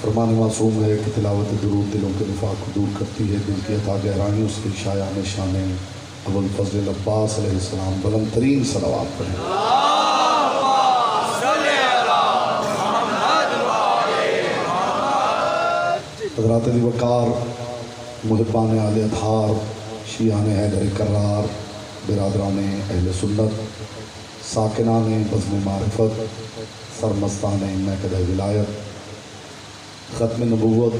फरमान मासूम है कि तिलावत दुरूद दिलों के निफाक को दूर करती है, दिल की अता गहराइयों से शायान शान अबुल फज़ल अब्बास अलैहिस्सलाम बुलंद तरीन सलावत पढ़ें। हज़रात वक़ार मुहिब्बान आले अतहार शियान हैदर करार बिरादरान अहले सुन्नत साकिनान बज़्म मारिफत सरमस्तान महकद विलायत ख़त्म नबूवत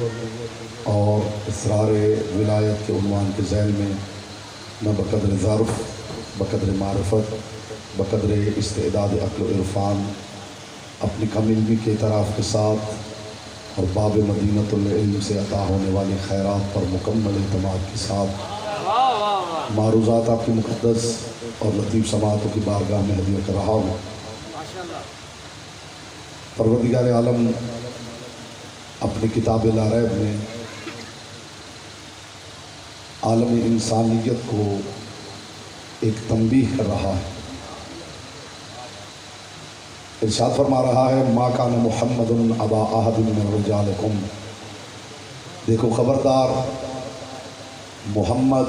और इसरार विलायत के उन्वान के ज़ैल में मैं बक़द्र ज़र्फ़ बक़द्र मारिफत बक़द्र इस्तेदाद अक़्ल व इरफ़ान अपनी कम इल्मी के इतराफ़ के साथ और बाब मदीनतुल इल्म से अता होने वाली खैरात पर मुकम्मल इत्मीनान के साथ मारूज़ात आपकी मुक़द्दस और लतीफ़ समातों की बारगाह में हदिया कर रहा हूँ। परवरदिगार आलम अपनी किताब ला रैब में आलमी इंसानियत को एक तंबीह कर रहा है। इरशाद फरमा रहा है मा कान मुहम्मदुन अबा अहदिन मिन रिजालिकुम, देखो खबरदार मोहम्मद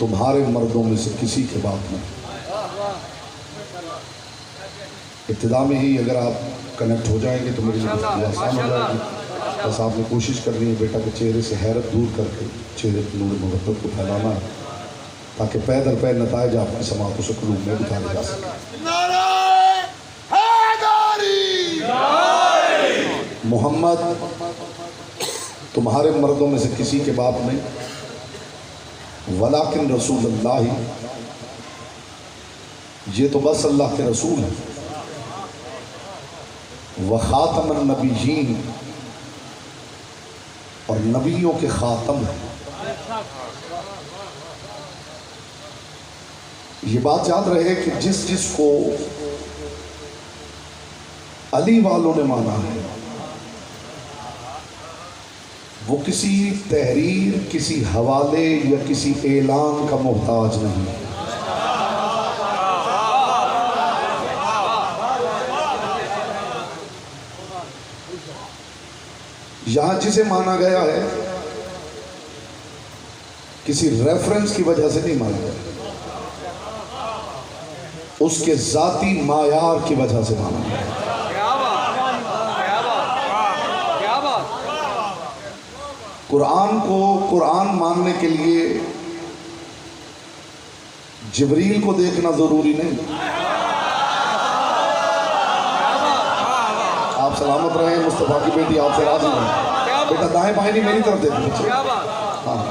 तुम्हारे मर्दों में से किसी के बाप नहीं। इब्तिदा में ही अगर आप कनेक्ट हो जाएंगे तो मेरे लिए आसान हो जाएगी। बस आपने कोशिश करनी है बेटा के चेहरे से हैरत दूर करके चेहरे पर नूर मोहब्बत को फैलाना है ताकि पै दर पै नताइज आपकी समातों से कुलूब में दिखाए जा सके। मोहम्मद तुम्हारे मर्दों में से किसी के बाप नहीं, वलाकिन रसूलुल्लाह, ये तो बस अल्लाह के रसूल है, व खातमन नबीयीन, और नबियों के खातम है। ये बात याद रहे कि जिसको अली वालों ने माना है वो किसी तहरीर, किसी हवाले या किसी ऐलान का मोहताज नहीं। यहां जिसे माना गया है किसी रेफरेंस की वजह से नहीं माना गया, उसके जाती मायार की वजह से माना गया। कुरान को कुरान मानने के लिए जिब्रील को देखना जरूरी नहीं। आप सलामत रहे, मुस्तफा की बेटी आपसे राजी है। बेटा दाएं बाएं नहीं, मेरी तरफ देखो। हाँ,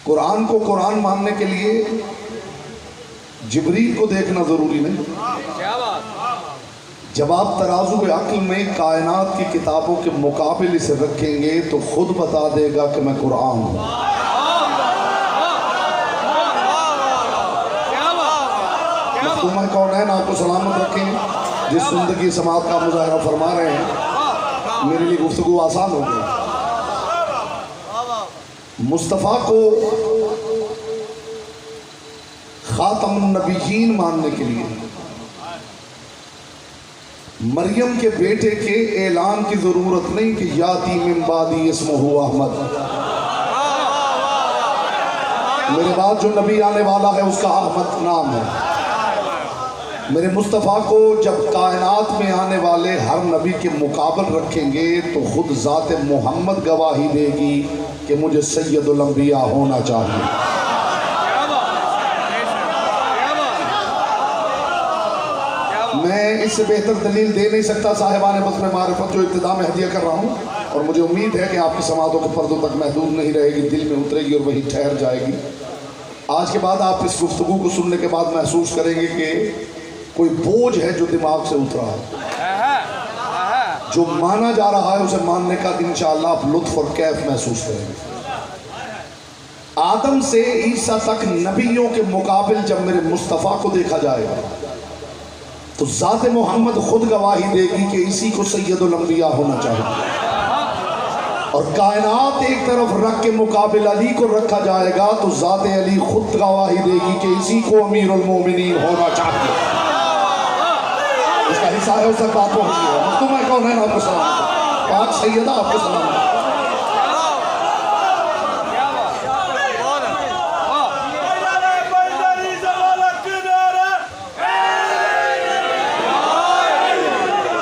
कुरान को कुरान मानने के लिए जिब्रील को देखना जरूरी नहीं। जब आप तराजू अक्ल में कायनात की किताबों के मुकाबले से रखेंगे तो खुद बता देगा कि मैं कुरान हूं। मखदूम कौनैन आपको सलामत रखें। जिस जिंदगी समात का मुजाहरा फरमा रहे हैं, मेरे लिए गुफ्तगू आसान हो गई। मुस्तफ़ा को खातमुन नबीयीन मानने के लिए मरियम के बेटे के ऐलान की जरूरत नहीं कि याती मिन बादी इस्मुहु अहमद, मेरे बाद जो नबी आने वाला है उसका अहमद नाम है। मेरे मुस्तफ़ा को जब कायनात में आने वाले हर नबी के मुकाबल रखेंगे तो खुद ज़ात मोहम्मद गवाही देगी कि मुझे सैयदुल अंबिया होना चाहिए। मैं इससे बेहतर दलील दे नहीं सकता साहिबान बज़्म मारिफत जो इब्तिदा में हदिया कर रहा हूँ, और मुझे उम्मीद है कि आपकी समातों के पर्दों तक महदूद नहीं रहेगी, दिल में उतरेगी और वही ठहर जाएगी। आज के बाद आप इस गुफ्तगू को सुनने के बाद महसूस करेंगे कि कोई बोझ है जो दिमाग से उतरा है। जो माना जा रहा है उसे मानने का इंशाअल्लाह आप लुत्फ और कैफ महसूस करेंगे। आदम से ईसा तक नबियों के मुकाबिल जब मेरे मुस्तफ़ा को देखा जाएगा तो ज़ात मोहम्मद खुद गवाही देगी कि इसी को सैयदुल अंबिया होना चाहिए। और कायनात एक तरफ रख के मुकाबिल अली को रखा जाएगा तो ज़ात अली खुद गवाही देगी कि इसी को अमीरुल मोमिनीन होना चाहिए। इसका हिस्सा है, उस तक बात पहुंची है। मखदूम कौनैन आपको सलाम, पाक सैयदा आपको सलाम।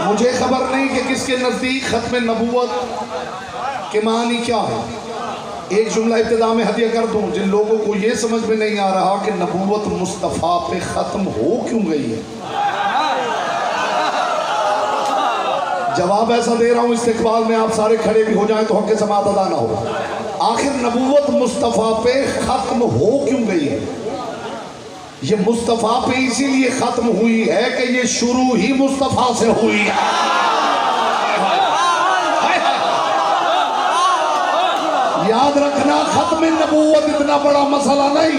मुझे खबर नहीं कि किसके नजदीक खत्म नबूवत के मानी क्या है। एक जुमला इब्तिदा में हदिया कर दूं, जिन लोगों को ये समझ में नहीं आ रहा कि नबूवत मुस्तफ़ा पे खत्म हो क्यों गई है, जवाब ऐसा दे रहा हूं इस्तिकबाल में आप सारे खड़े भी हो जाएं तो हक़ समात अदा ना हो। आखिर नबूवत मुस्तफ़ा पे खत्म हो क्यों गई है? ये मुस्तफ़ा पे इसीलिए खत्म हुई है कि ये शुरू ही मुस्तफ़ा से हुई है। याद रखना, खत्म नबूवत इतना बड़ा मसला नहीं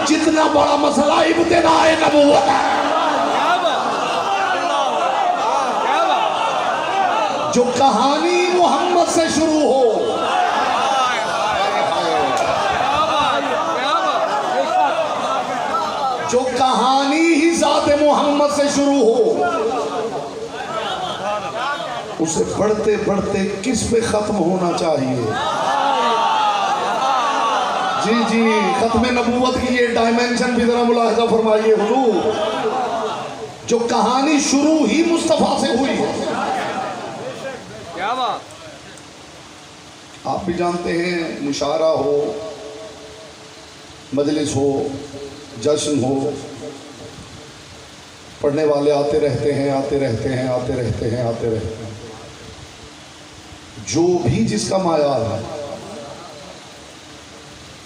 जितना बड़ा मसला इब्तिदाए नबूवत है। जो कहानी मोहम्मद से शुरू हो, जो कहानी ही ज़ात मोहम्मद से शुरू हो, उसे बढ़ते बढ़ते किस पे खत्म होना चाहिए? जी जी, खत्म नबूवत की ये डायमेंशन भी जरा मुलाहिजा फरमाइए हुजूर। जो कहानी शुरू ही मुस्तफ़ा से हुई है। क्या बात, आप भी जानते हैं, मुशारा हो, मजलिस हो, जश्न हो, पढ़ने वाले आते रहते हैं, आते रहते हैं, आते रहते हैं, आते रहते हैं। जो भी जिसका मायार है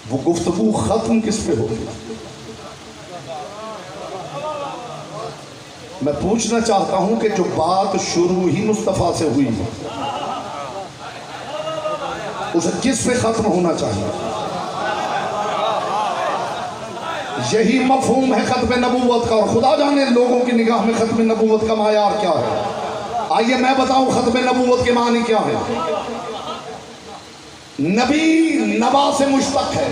वो गुफ्तगू खत्म किस पे होगी? मैं पूछना चाहता हूं कि जो बात शुरू ही मुस्तफ़ा से हुई है उसे किस पे खत्म होना चाहिए? यही मफहूम है खत्म नबूवत का। और खुदा जाने लोगों की निगाह में खत्म नबूवत का मायार क्या है। आइए मैं बताऊं खत्म नबूवत के मानी क्या है। नबी नबा से मुश्तक है।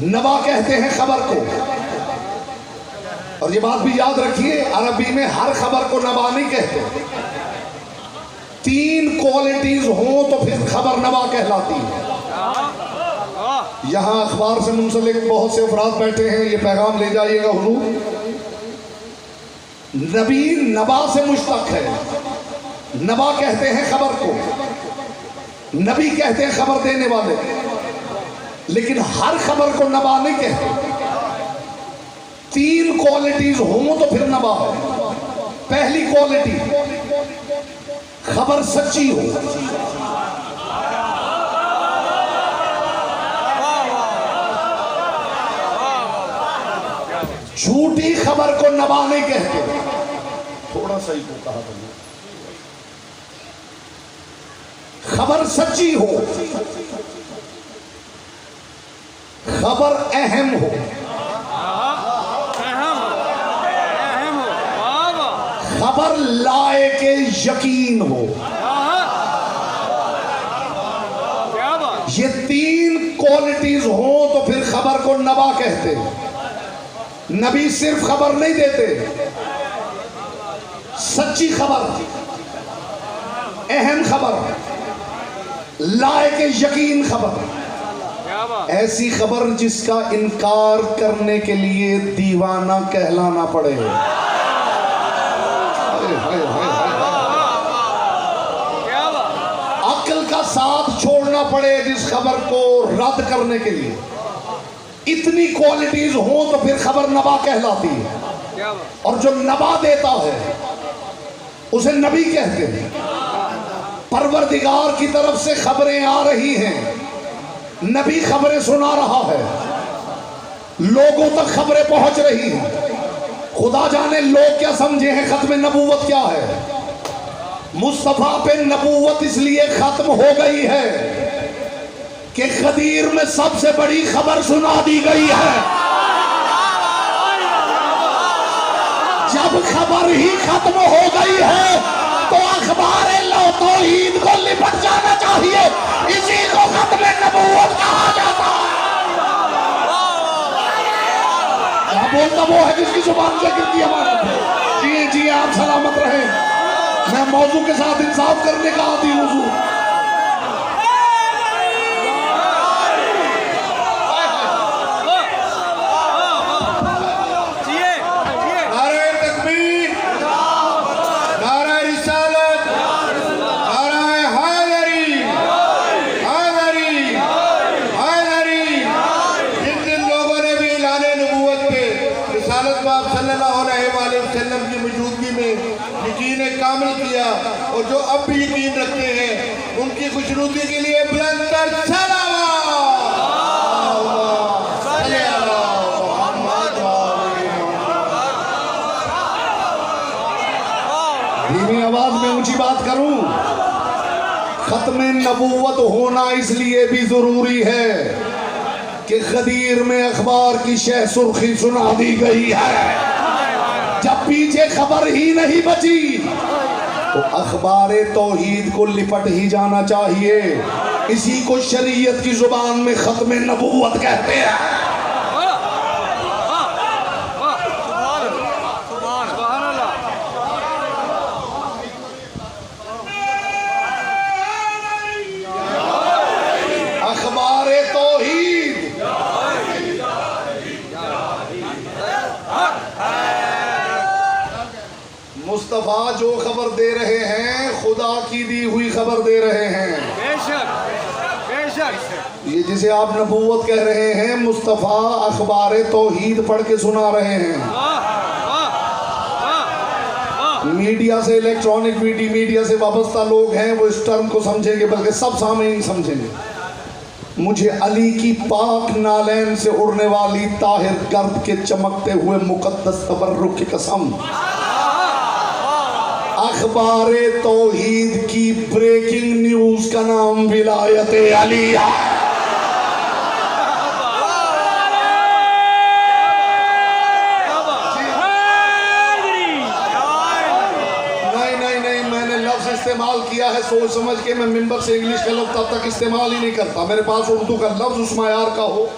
नबा कहते हैं खबर को, और ये बात भी याद रखिए अरबी में हर खबर को नबा नहीं कहते। 3 क्वालिटीज हो तो फिर खबर नबा कहलाती है। यहां अखबार से मुंसलिक बहुत से अफराद बैठे हैं, ये पैगाम ले जाइएगा हुजूर। नबी नबा से मुश्तक है। नबा कहते हैं खबर को, नबी कहते हैं खबर देने वाले, लेकिन हर खबर को नबा नहीं कहते। 3 क्वालिटीज हो तो फिर नबा है। पहली क्वालिटी, खबर सच्ची हो। झूठी खबर को नबा नहीं कहते। थोड़ा सा ही को कहा था, खबर सच्ची हो, खबर अहम हो, खबर लायके यकीन हो। ये 3 क्वालिटीज हो तो फिर खबर को नबा कहते हैं। नबी सिर्फ खबर नहीं देते, सच्ची खबर, अहम खबर, लायक यकीन खबर, ऐसी खबर जिसका इनकार करने के लिए दीवाना कहलाना पड़े। अक्ल का साथ छोड़ना पड़े जिस खबर को रद्द करने के लिए। इतनी क्वालिटीज हो तो फिर खबर नबा कहलाती है। और जो नबा देता है उसे नबी कहते हैं। परवरदिगार की तरफ से खबरें आ रही हैं, नबी खबरें सुना रहा है, लोगों तक खबरें पहुंच रही हैं। खुदा जाने लोग क्या समझे हैं खत्म नबूवत क्या है। मुस्तफा पे नबूवत इसलिए खत्म हो गई है कि खदीर में सबसे बड़ी खबर सुना दी गई है। जब खबर ही खत्म हो गई है तो अखबार तौहीद को लिपट जाना चाहिए। इसी को खत्म नबूवत कहा जाता है। बोलता वो है जिसकी जुबान से गिरती है। जी जी आप सलामत रहे। मैं मौजू के साथ इंसाफ करने का आदी हूँ। कामिल किया और जो अब भी यकीन रखते हैं उनकी खुशनुदी के लिए बुलंद धीमी आवाज में ऊंची बात करूं। खत्म नबूवत होना इसलिए भी जरूरी है कि खदीर में अखबार की शह सुर्खी सुना दी गई है। जब पीछे खबर ही नहीं बची तो अखबारे तौहीद को लिपट ही जाना चाहिए। इसी को शरीयत की जुबान में खत्म नबूवत कहते हैं। अखबारे तौहीद मुस्तफा जो खबर दे रहे हैं खुदा की दी हुई खबर दे रहे हैं। बेशक बेशक ये जिसे आप नबूवत कह रहे हैं मुस्तफा अखबार तौहीद पढ़ के सुना रहे हैं। मीडिया से इलेक्ट्रॉनिक मीडिया से वाबस्ता लोग हैं वो इस टर्म को समझेंगे, बल्कि सब सामईन समझेंगे। मुझे अली की पाक नालैन से उड़ने वाली ताहिर गर्द के चमकते हुए मुकद्दस तबर्रुक की कसम, अखबारे तौहीद की ब्रेकिंग न्यूज का नाम विलायत अली है। लफ्ज़ इस्तेमाल किया है सोच समझ के, मैं मिंबर से इंग्लिश का लफ्ज़ तब तक इस्तेमाल ही नहीं करता। मेरे पास उर्दू का लफ्ज़ उस मायार का हो,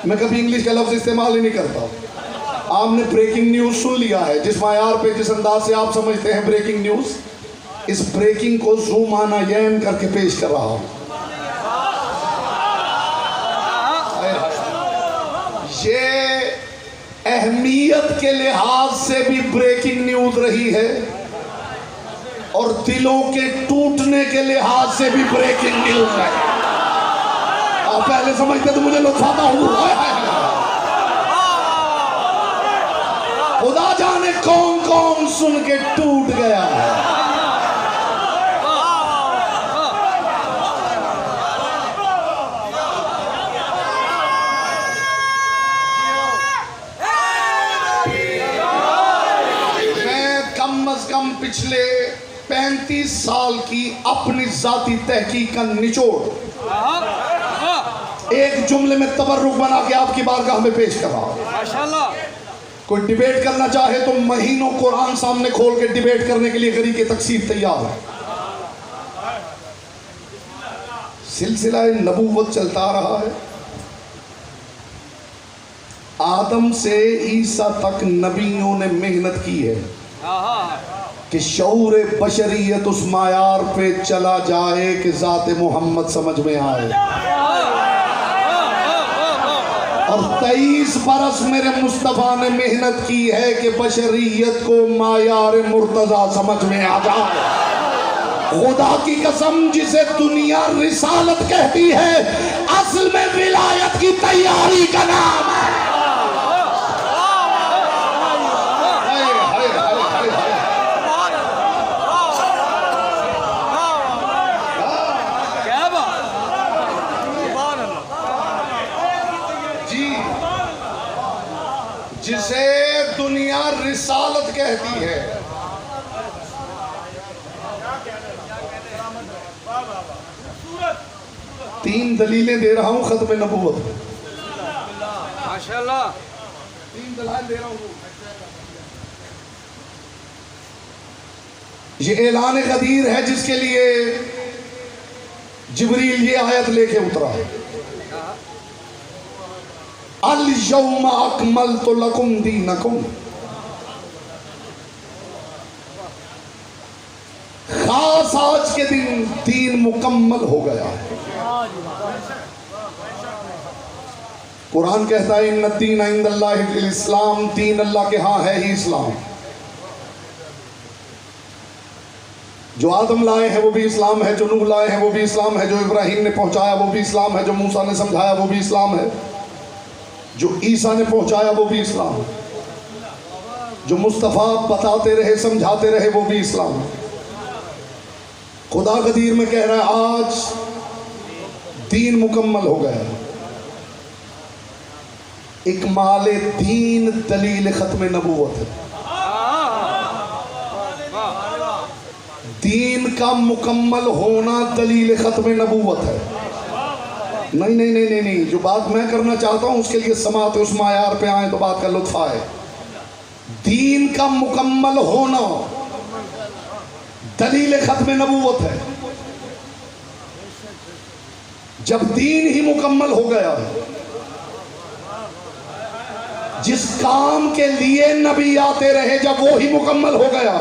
मैं कभी इंग्लिश का लफ्ज़ इस्तेमाल ही नहीं करता। आपने ब्रेकिंग न्यूज़ सुन लिया है, जिस मायार पे जिस अंदाज से आप समझते हैं ब्रेकिंग न्यूज़, इस ब्रेकिंग को ज़ूमाना यैन करके पेश कर रहा हूँ। ये अहमियत के लिहाज से भी ब्रेकिंग न्यूज़ रही है और दिलों के टूटने के लिहाज से भी ब्रेकिंग न्यूज़ है। आप पहले समझते तो मुझे लुत्फ आता हुआ, खुदा जाने कौन कौन सुन के टूट गया है। कम पिछले 35 साल की अपनी जाती तहकीक का निचोड़ एक जुमले में तबर्रुक बना के आपकी बारगाह में पेश कर रहा हूं। माशाअल्लाह। कोई डिबेट करना चाहे तो महीनों कुरान सामने खोल के डिबेट करने के लिए गरी के तकसीर तैयार है। सिलसिला नबूवत चलता रहा है, आदम से ईसा तक नबियों ने मेहनत की है कि शऊर बशरियत उस मायार पे चला जाए कि ज़ात मोहम्मद समझ में आए। और 23 बरस मेरे मुस्तफ़ा ने मेहनत की है कि बशरियत को मायार मुर्तज़ा समझ में आ जाए। खुदा की कसम, जिसे दुनिया रिसालत कहती है, असल में विलायत की तैयारी का नाम है। जिसे दुनिया रिसालत कहती है, तीन दलीलें दे रहा हूं खत्म नबूवत। माशाअल्लाह, 3 दलाइल दे रहा हूं। ये ऐलान गदीर है जिसके लिए जिब्रील ये आयत लेके उतरा है, अल यौमा अकमलतु लकुम दीनकुम। खास आज के दिन दीन मुकम्मल हो गया है। कुरान कहता है इन्ना दीन इंदल्लाहिल इस्लाम, दीन अल्लाह के यहाँ है ही इस्लाम। जो आदम लाए हैं वो भी इस्लाम है, जो नूह लाए हैं वो भी इस्लाम है, जो इब्राहिम ने पहुंचाया वो भी इस्लाम है, जो मूसा ने समझाया वो भी इस्लाम है, जो ईसा ने पहुंचाया वो भी इस्लाम है, जो मुस्तफ़ा बताते रहे समझाते रहे वो भी इस्लाम है। खुदा गदीर में कह रहा है आज दीन मुकम्मल हो गया। इकमाल दीन दलील खत्म नबूवत है। दीन का मुकम्मल होना दलील खत्म नबूवत है। नहीं नहीं नहीं नहीं नहीं, जो बात मैं करना चाहता हूं उसके लिए समात उस मायार पे आए तो बात का लुत्फ आए। दीन का मुकम्मल होना दलील खत्म नबूवत है। जब दीन ही मुकम्मल हो गया, जिस काम के लिए नबी आते रहे जब वो ही मुकम्मल हो गया,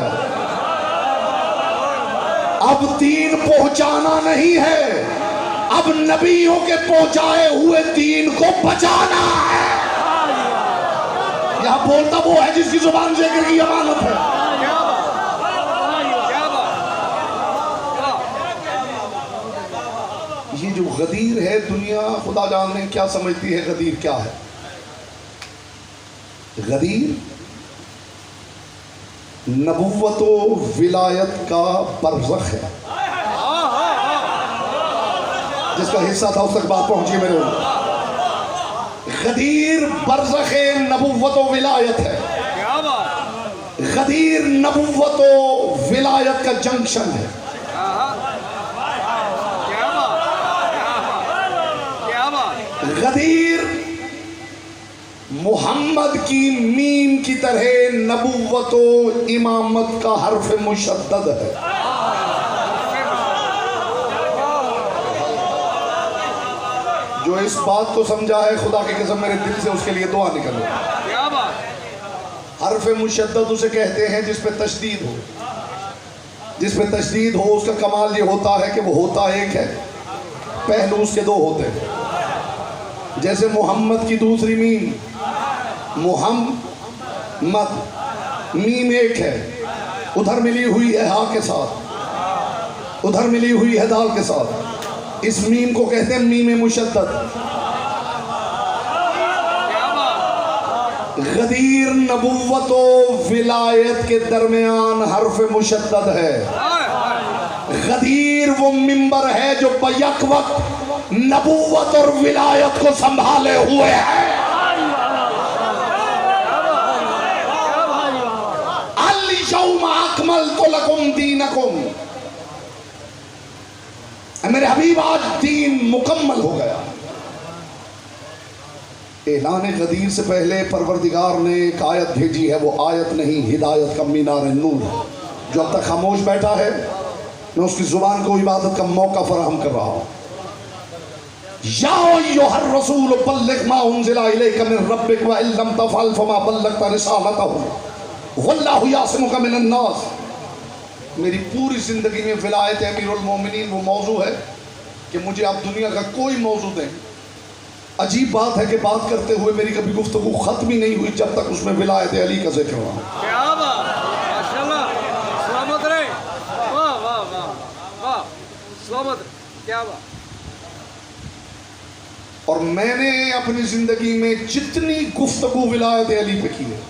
अब दीन पहुंचाना नहीं है, अब नबियों के पहुंचाए हुए दीन को बचाना है। यहां बोलता वो है जिसकी जुबान जिक्र की अमानत है। ये जो गदीर है, दुनिया खुदा जाने क्या समझती है गदीर क्या है। गदीर नबुव्वत व विलायत का बरज़ख है। जिसका हिस्सा था उस तक बात पहुंची मेरे। गदीर बरज़ख नबुव्वत व विलायत है। गदीर नबुव्वत व विलायत का जंक्शन है। गदीर मोहम्मद की मीम की तरह नबुव्वत व इमामत का हर्फ मुशद्दद है। जो इस बात को समझा है खुदा की कसम मेरे दिल से उसके लिए दुआ निकले। क्या बात। हर्फ मुशद्दद उसे कहते हैं जिस पे तशदीद हो। जिस पे तशदीद हो उसका कमाल ये होता है कि वो होता एक है, पहलू उसके दो होते हैं। जैसे मोहम्मद की दूसरी मीम, मुहम्मद, मीम एक है, उधर मिली हुई है हा के साथ, उधर मिली हुई है दाल के साथ। इस मीम को कहते हैं मीम मुशद्दद। गदीर नबुव्वत व विलायत के दरमियान हर्फ मुशद्दद है। गदीर वो मिंबर है जो बैक वक्त नबुव्वत और विलायत को संभाले हुए है। अल यौमा अकमलतु लकुम दीनकुम, मेरे हबीब आज दीन मुकम्मल हो गया। ऐलान गदीर से पहले परवरदिगार ने एक आयत भेजी है, वो आयत नहीं हिदायत का मीनार नूर। जो अब तक खामोश बैठा है मैं उसकी जुबान को इबादत का मौका फराहम कर रहा हूँ। या अय्युहर रसूल बल्लिग मा उन्ज़िला इलैका मिन रब्बिक व इन लम तफ़अल फमा बल्लगता रिसालतहु वल्लाहु यासिमुका मिनन नास। मेरी पूरी ज़िंदगी में विलायत अमीरुल मोमिनीन वो मौजू है कि मुझे आप दुनिया का कोई मौजू दें। अजीब बात है कि बात करते हुए मेरी कभी गुफ्तगू ख़त्म ही नहीं हुई जब तक उसमें विलायत अली का जिक्र हुआ। क्या बात, माशाल्लाह, सलामत रहे। वाह वाह वाह वाह, सलामत, क्या बात। और मैंने अपनी ज़िंदगी में जितनी गुफ्तगू विलायत अली पे की है,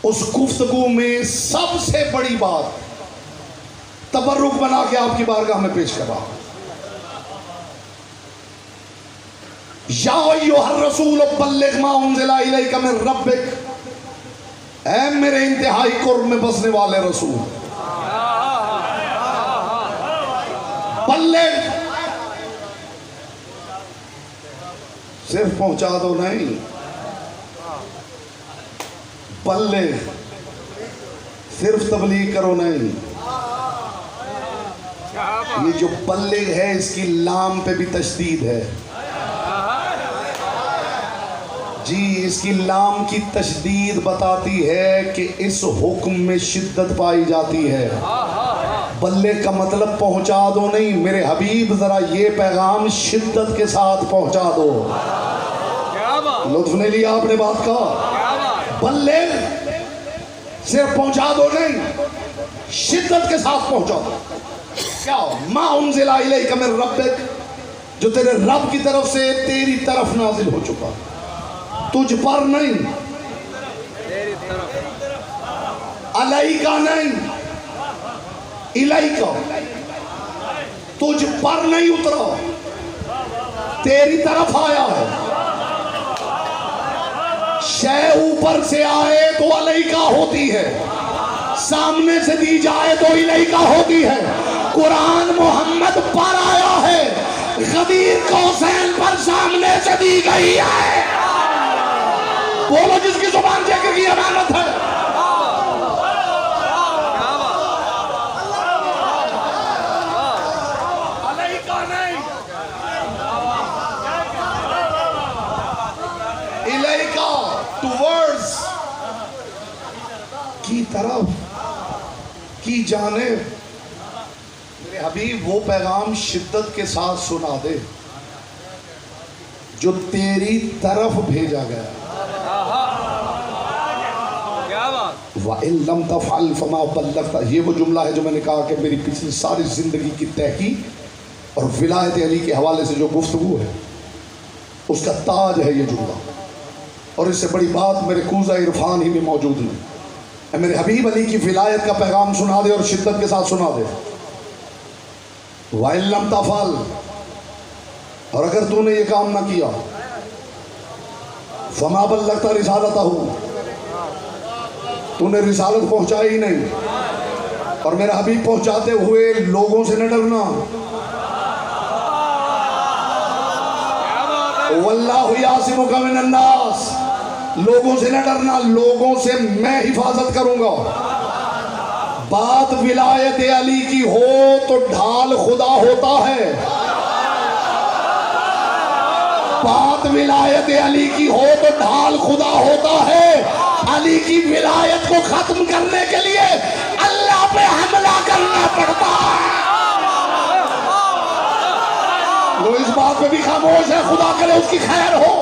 उस गुफ्तगू में सबसे बड़ी बात तबर्रुक बना के आपकी बारगाह में पेश कर रहा हूं। या अय्युहर रसूल बल्लिग मा उन्ज़िला इलैका मिन रब्बिक, ऐ मेरे इंतहाई कुर्ब में बसने वाले रसूल, बल्लिग सिर्फ पहुंचा दो नहीं, बल्लिग सिर्फ तबलीग करो नहीं। ये जो बल्लिग है इसकी लाम पे भी तशदीद है जी। इसकी लाम की तशदीद बताती है कि इस हुक्म में शिद्दत पाई जाती है। बल्लिग का मतलब पहुंचा दो नहीं, मेरे हबीब जरा ये पैगाम शिद्दत के साथ पहुंचा दो। लुत्फ नहीं लिया आपने बात का? बल्लिग सिर्फ पहुंचा दो नहीं, शिद्दत के साथ पहुंचा दो। क्या मा उन्ज़िला इलैका मिन रब्बिक, जो तेरे रब की तरफ से तेरी तरफ नाजिल हो चुका, तुझ पर नहीं, तेरी तरफ, अलैका नहीं, इलैका, तुझ पर नहीं उतरा, तेरी तरफ आया है। शय ऊपर से आए तो अलैका होती है, सामने से दी जाए तो इलैका होती है। कुरान मोहम्मद पर आया है, गदीर कौसैन पर सामने से दी गई है। बोलो जिसकी जुबान जिक्र की अमानत है। अलैका नहीं, इलैका, टुवर्ड्स, की तरफ, की जानिब। मेरे हबीब वो पैगाम शिद्दत के साथ सुना दे जो तेरी तरफ भेजा गया। वइल्लम तफ़अल फमा बल्लगता, ये वो जुमला है जो मैंने कहा कि मेरी पिछली सारी ज़िंदगी की तहकीक और विलायत अली के हवाले से जो गुफ्तगू है उसका ताज है ये जुमला। और इससे बड़ी बात मेरे कूज़ा इरफान ही में मौजूद नहीं। मेरे हबीब अली की विलायत का पैगाम सुना दे और शिद्दत के साथ सुना दे। वइल्लम तफ़अल, और अगर तूने ये काम ना किया, फमा बल्लगता रिसालतहु, तूने रिसालत पहुंचाई ही नहीं। और मेरा हबीब पहुंचाते हुए लोगों से न डरना। वल्लाहु यासिमुका मिनन नास, लोगों से न डरना, लोगों से मैं हिफाजत करूंगा। बात विलायत अली की हो तो ढाल खुदा होता है। बात विलायत अली की हो तो ढाल खुदा होता है। अली की विलायत को खत्म करने के लिए अल्लाह पे हमला करना पड़ता है। वो इस बात पे भी खामोश है, खुदा करे उसकी खैर हो।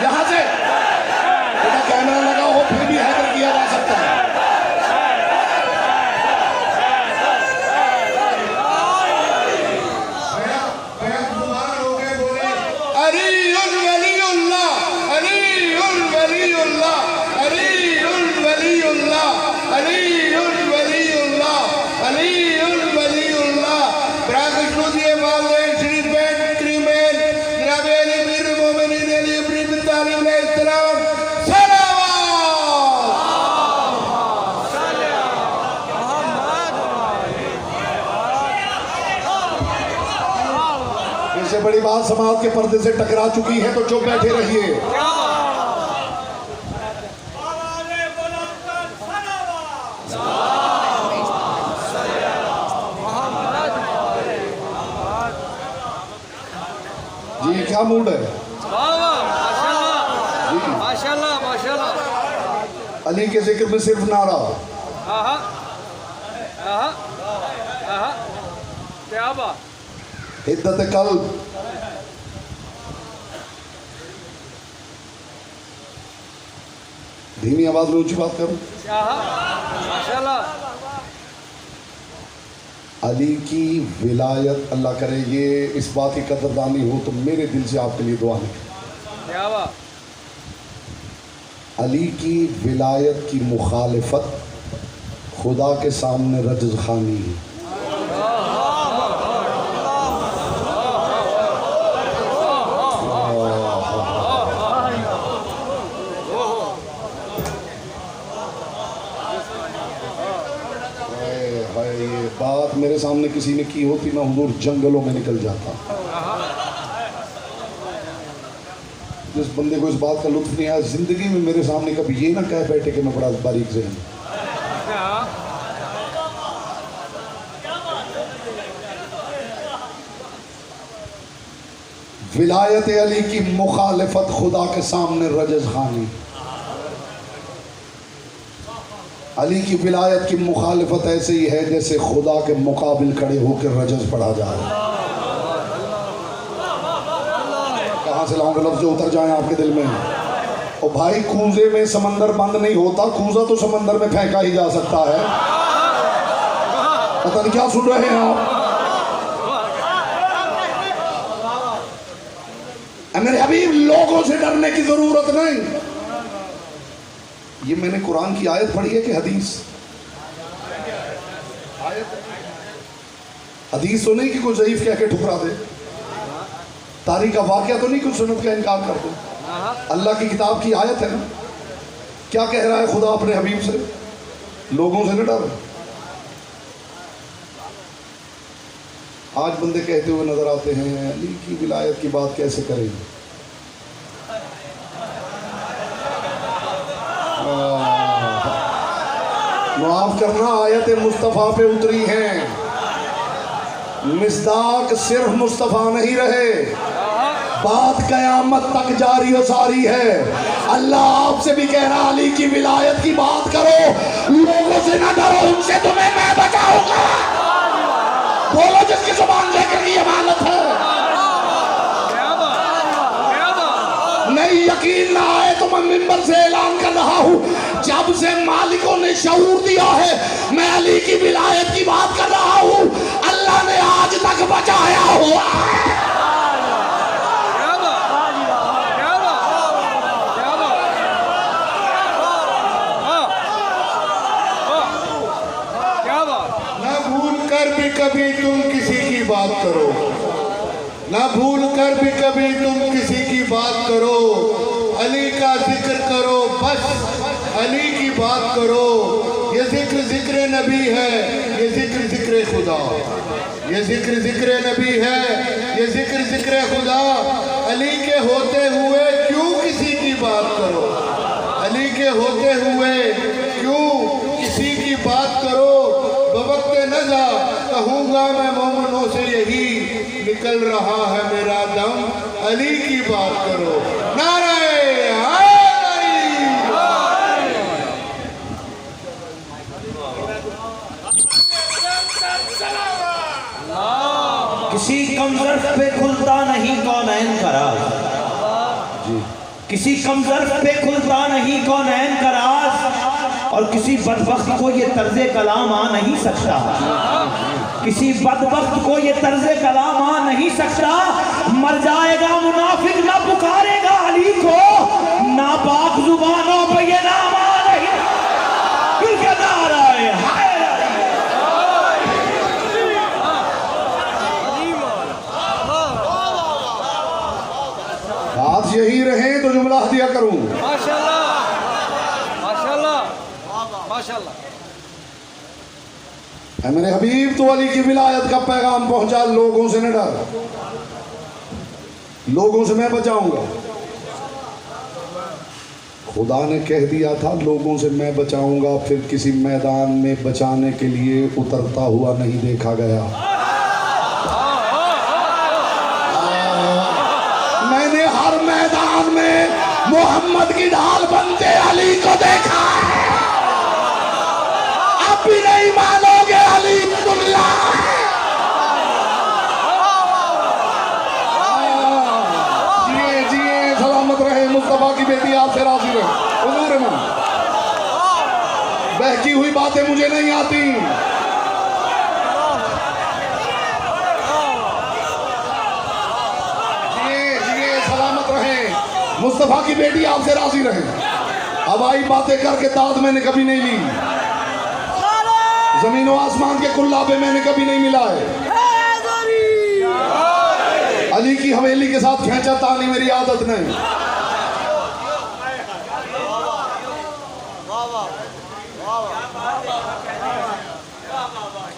यहां से कैमरा लगा हो फिर भी हैदर किया जा सकता है। इससे बड़ी बात समाज के पर्दे से टकरा चुकी है तो चुप बैठे रहिए। जी क्या मूड है? माशाल्लाह माशाल्लाह। अली के जिक्र में सिर्फ नारा। क्या बात। हिद्दत कल्ब, धीमी आवाज में ऊंची बात करूं। माशाल्लाह। अली की विलायत, अल्लाह करे ये इस बात की कदरदानी हो तो मेरे दिल से आपके लिए दुआ निकले। क्या बात। अली की विलायत की मुखालिफत खुदा के सामने रजज़ खानी है। ये बात मेरे सामने किसी ने की होती ना हुजूर जंगलों में निकल जाता। जिस बंदे को इस बात का लुत्फ नहीं आया जिंदगी में मेरे सामने कभी ये ना कह बैठे कि मैं बड़ा बारीक से हूं। विलायत अली की मुखालिफत खुदा के सामने रजज़ खानी। अली की विलायत की मुखालिफत ऐसे ही है जैसे खुदा के मुकाबिल खड़े होकर रजज़ पढ़ा जाए। कहाँ से लाऊंगा लफ्ज़ जो उतर जाए आपके दिल में। और भाई कूजे में समंदर बंद नहीं होता, कूजा तो समंदर में फेंका ही जा सकता है। पता नहीं क्या सुन रहे हैं आप। मेरे हबीब लोगों से डरने की जरूरत नहीं। ये मैंने कुरान की आयत पढ़ी है कि हदीस? हदीस तो नहीं कि कोई ज़ईफ कह के ठुकरा दे, तारीख का वाक़या तो नहीं कुछ सुन्नत का इनकार कर दे। अल्लाह की किताब की आयत है ना। क्या कह रहा है खुदा अपने हबीब से? लोगों से न डर। आज बंदे कहते हुए नजर आते हैं अली की विलायत की बात कैसे करें। माफ करना, आयत मुस्तफ़ा पे उतरी हैं, मिस्दाक सिर्फ मुस्तफ़ा नहीं रहे, बात कयामत तक जारी और सारी है। अल्लाह आपसे भी कह रहा अली की विलायत की बात करो, लोगों से ना डरो, उनसे तुम्हें मैं बचाऊंगा। बोलो जिसकी जुबान लेकर की अमानत है। नहीं यकीन ना आए तो मैं मिंबर से ऐलान कर रहा हूँ, जब से मालिकों ने शऊर दिया है मैं अली की विलायत की बात कर रहा हूँ, अल्लाह ने आज तक बचाया हुआ है। ना भूल कर भी कभी तुम किसी की बात करो, ना भूल कर भी कभी तुम किसी की बात करो, अली का जिक्र करो, बस अली की बात करो। ये जिक्र जिक्र नबी है, ये जिक्र जिक्र खुदा, ये जिक्र जिक्र नबी है, ये जिक्र जिक्र खुदा। अली के होते हुए क्यों किसी की बात करो, अली के होते हुए क्यों किसी की बात करो। निकल रहा है मेरा दम, अली की बात करो। नारे हैदरी। किसी कमजर्फ पे खुलता नहीं कौनैन का राज, किसी कमजर्फ पे खुलता नहीं कौनैन का राज, और किसी बदबख्त को ये तर्ज़े कलाम आ नहीं सकता, किसी बदबख्त को ये तर्ज़े कलाम आ नहीं सकता। मर जाएगा मुनाफिक ना पुकारेगा अली को, नापाक जुबानों पे ये नाम आ नहीं, क्योंकि नारा है बात यही रहे तो जुमला दिया करूं। माशाल्लाह माशाल्लाह माशाल्लाह। ऐ मेरे हबीब, तो अली की विलायत का पैगाम पहुंचा, लोगों से न डर, लोगों से मैं बचाऊंगा। खुदा ने कह दिया था लोगों से मैं बचाऊंगा, फिर किसी मैदान में बचाने के लिए उतरता हुआ नहीं देखा गया। मैंने हर मैदान में मोहम्मद की ढाल बनते अली को देखा है। अब भी नहीं मानोगे, अली दुल्ला जिए जिए सलामत रहे। मुस्तफा की बेटी आपसे राजी रहे। हुजूर मन बहकी हुई बातें मुझे नहीं आती। मुस्तफा की बेटी आपसे राजी रहे। हवाई बातें करके दाद मैंने कभी नहीं ली, जमीन और आसमान के कुल्लाबे मैंने कभी नहीं मिला है। अली की हवेली के साथ खींचा तानी मेरी आदत नहीं।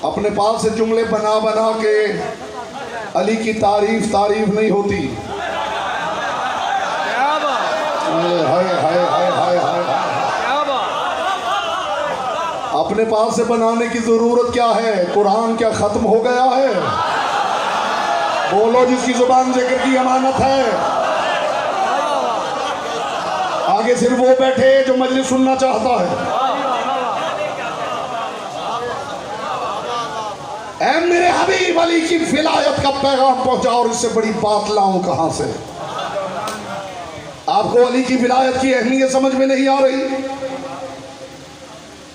अपने पास से जुमले बना बना के अली की तारीफ नहीं होती। हाय हाय हाय हाय हाय। अपने पास से बनाने की जरूरत क्या है? कुरान क्या खत्म हो गया है? बोलो, जिसकी जुबान जिक्र की अमानत है। आगे सिर्फ वो बैठे जो मजलिस सुनना चाहता है। ऐ मेरे हबीब, अली की विलायत का पैगाम पहुंचा, और इससे बड़ी बात लाऊं कहां से? आपको अली की विलायत की अहमियत समझ में नहीं आ रही?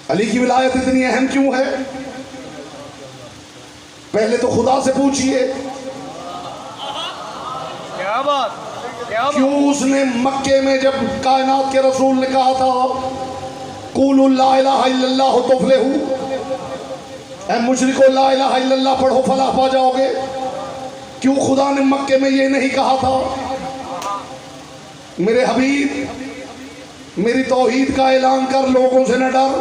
अली की विलायत इतनी अहम क्यों है? पहले तो खुदा से पूछिए, क्या बात, क्यों उसने मक्के में जब कायनात के रसूल ने कहा था कुलू ला इलाहा इल्लल्लाह तुफ्लिहू, ऐ मुशरिको ला इलाहा इल्लल्लाह पढ़ो फलाह पा जाओगे, क्यों खुदा ने मक्के में ये नहीं कहा था? मेरे हबीब, मेरी तौहीद का ऐलान कर, लोगों से न डर।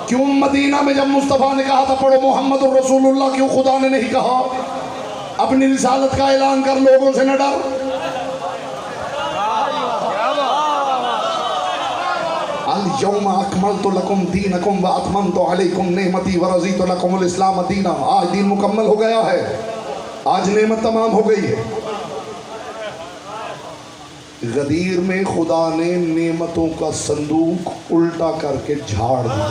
क्यों मदीना में जब मुस्तफ़ा ने कहा था पढ़ो मोहम्मद रसूलुल्लाह, क्यों खुदा ने नहीं कहा अपनी रिसालत का ऐलान कर, लोगों से न डर? अल यौमा अकमलतु लकुम दीनकुम व अतममतु अलैकुम निअमती व रज़ीतु लकुमुल इस्लाम दीना। आज दीन मुकम्मल हो गया है, आज नेमत तमाम हो गई है। गदीर में खुदा ने नेमतों का संदूक उल्टा करके झाड़ दिया।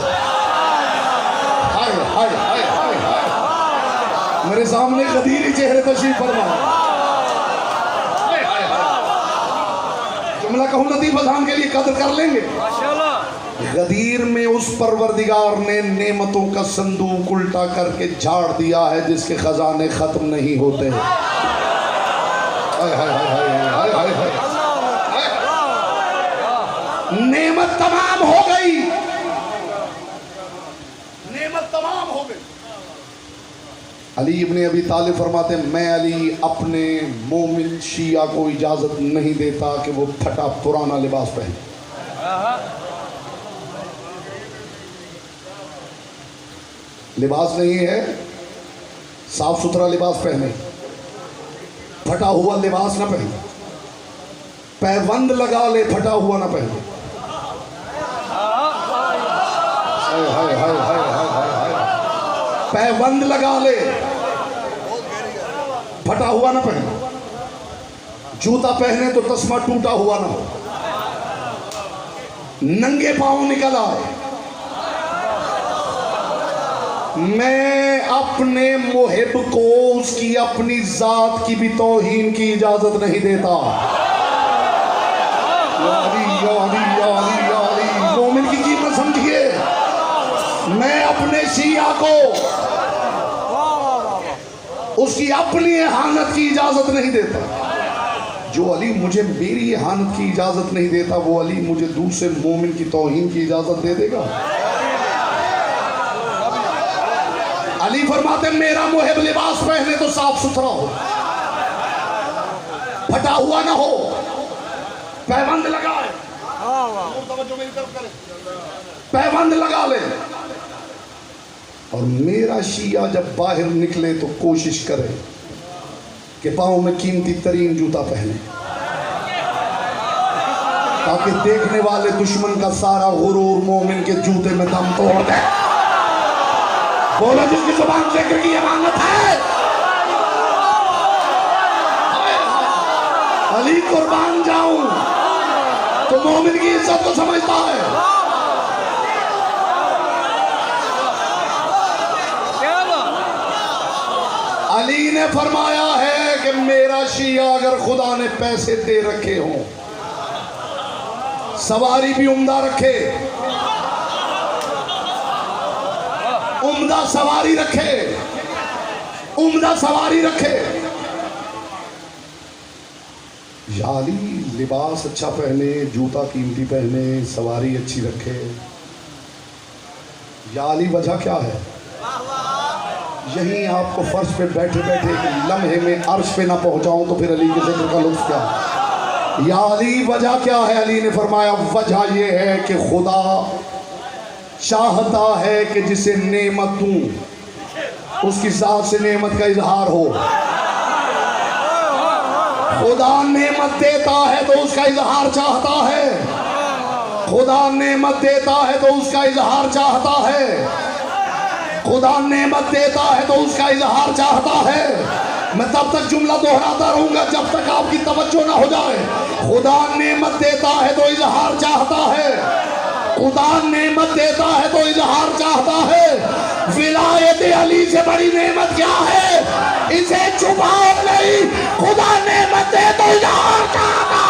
हाय हाय हाय हाय हाय। मेरे सामने गदीरी चेहरे तशरीफ फरमा। जुमला कहूं लतीफ अज़ान के लिए कदर कर लेंगे। गदीर में उस परवरदिगार ने नेमतों का संदूक उल्टा करके झाड़ दिया है जिसके खजाने खत्म नहीं होते। हाय हाय हाय हाय हाय हाय। नेमत तमाम हो गई, नेमत तमाम हो गई। अली इब्ने अबी तालिब फरमाते, मैं अली अपने मोमिन शिया को इजाजत नहीं देता कि वो फटा पुराना लिबास पहने। लिबास नहीं है, साफ सुथरा लिबास पहने, फटा हुआ लिबास ना पहने, पैबंद लगा ले, फटा हुआ ना पहने। हाय हाय हाय हाय हाय हाय। पैबंद लगा ले, फटा हुआ ना पहने, जूता पहने तो तस्मा टूटा हुआ ना हो, नंगे पांव निकल आए। मैं अपने मुहिब को उसकी अपनी जात की भी तौहीन की इजाजत नहीं देता। मोमिन की कीमत समझिए। मैं अपने शिया को उसकी अपनी एहानत की इजाजत नहीं देता। जो अली मुझे मेरी एहानत की इजाजत नहीं देता, वो अली मुझे दूसरे मोमिन की तौहीन की इजाजत दे देगा? अली फरमाते मेरा मुहिब लिबास पहने तो साफ सुथरा हो, फटा हुआ ना हो, पैबंद लगाए, पैबंद लगा ले। और मेरा शिया जब बाहर निकले तो कोशिश करे कि पाँव में कीमती तरीन जूता पहने, ताकि देखने वाले दुश्मन का सारा गुरूर मोमिन के जूते में दम तोड़ दे। बोलो जिसकी जुबान जिक्र की अमानत है। अली कुर्बान जाऊं तो मोमिन की इज्जत को समझता है। अली ने फरमाया है कि मेरा शिया अगर खुदा ने पैसे दे रखे हों, सवारी भी उम्दा रखे, उम्दा सवारी रखे, उम्दा सवारी रखे, याली लिबास अच्छा पहने, जूता कीमती पहने, सवारी अच्छी रखे, याली वजह क्या है? यहीं आपको फर्श पे बैठे बैठे लम्हे में अर्श पे ना पहुंचाऊं तो फिर अली के जिक्र का लुत्फ क्या? या अली वजह क्या है? अली ने फरमाया वजह यह है कि खुदा चाहता है कि जिसे नेमत दूं उसकी जात से नेमत का इजहार हो। खुदा नेमत देता है तो उसका इजहार चाहता है, खुदा नेमत देता है तो उसका इजहार चाहता है, खुदा नेमत देता है तो उसका इजहार चाहता है। मैं तब तक जुमला दोहराता रहूंगा जब तक आपकी तवज्जो ना हो जाए। खुदा नेमत देता है तो इजहार चाहता है, खुदा नेमत देता है तो इजहार चाहता है। विलायत अली से बड़ी नेमत क्या है? इसे छुपाओ नहीं, खुदा नेमत दे तो इजहार चाहता है।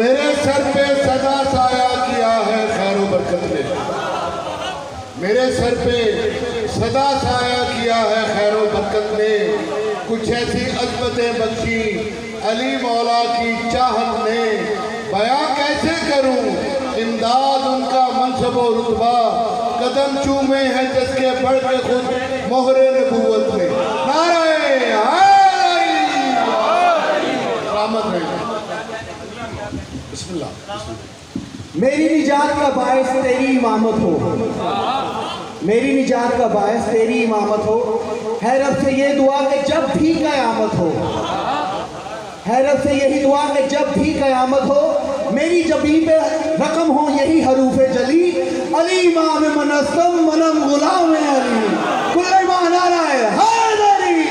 मेरे सर पे सदा साया किया है खैर बरकत ने, मेरे सर पे सदा साया किया है खैर बरकत ने। कुछ ऐसी अजमतें बख्शी अली मौला की चाहत ने, बयां कैसे करूं इमदाद उनका मनसब और रुतबा, कदम चूमे हैं जिसके बढ़ के खुद मोहरे नबूवत में। नारे रहमत रहे। मेरी निजात का बायस तेरी इमामत हो, मेरी निजात का बायस तेरी इमामत हो। है रब से ये दुआ कि जब भी क़यामत हो, है रब से यही दुआ कि जब भी क़यामत हो मेरी जबी पे रकम हो यही हरूफ जली। अली इमाम मनस्तम मनम गुलाम अली कुल माना है हैदरी।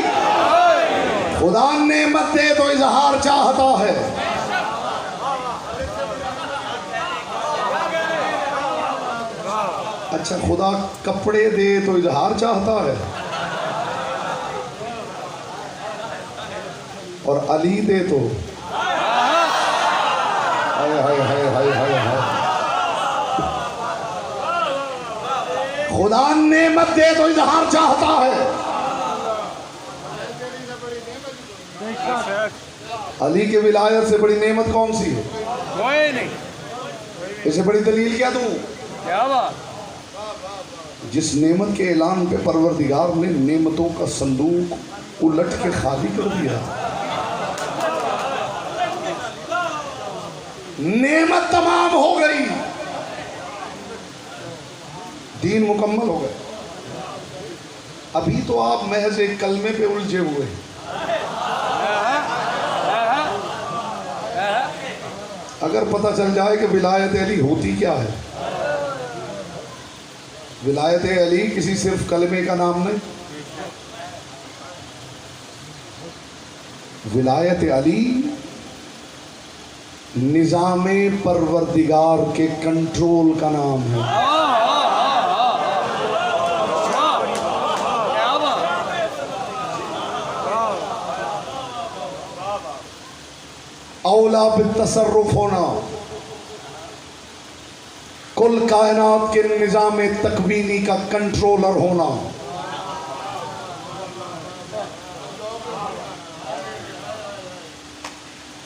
खुदा नेमत दे तो इजहार चाहता है, अच्छा खुदा कपड़े दे तो इजहार चाहता है, और अली दे तो हाय हाय हाय हाय हाय हाय। खुदा नेमत दे तो इजहार चाहता है। अली के विलायत से बड़ी नेमत कौन सी है? कोई नहीं। इसे बड़ी दलील क्या दूं? क्या बात? जिस नेमत के ऐलान पे परवरदिगार ने नेमतों का संदूक उलट के खाली कर दिया, नेमत तमाम हो गई, दीन मुकम्मल हो गए। अभी तो आप महज एक कलमे पे उलझे हुए हैं। अगर पता चल जाए कि विलायत अली होती क्या है। विलायत अली किसी सिर्फ कलमे का नाम नहीं। विलायत अली निज़ामे परवरदिगार के कंट्रोल का नाम है। क्या बात। औला बितसर्रुफ होना, कुल कायनात के निज़ाम तकवीनी का कंट्रोलर होना।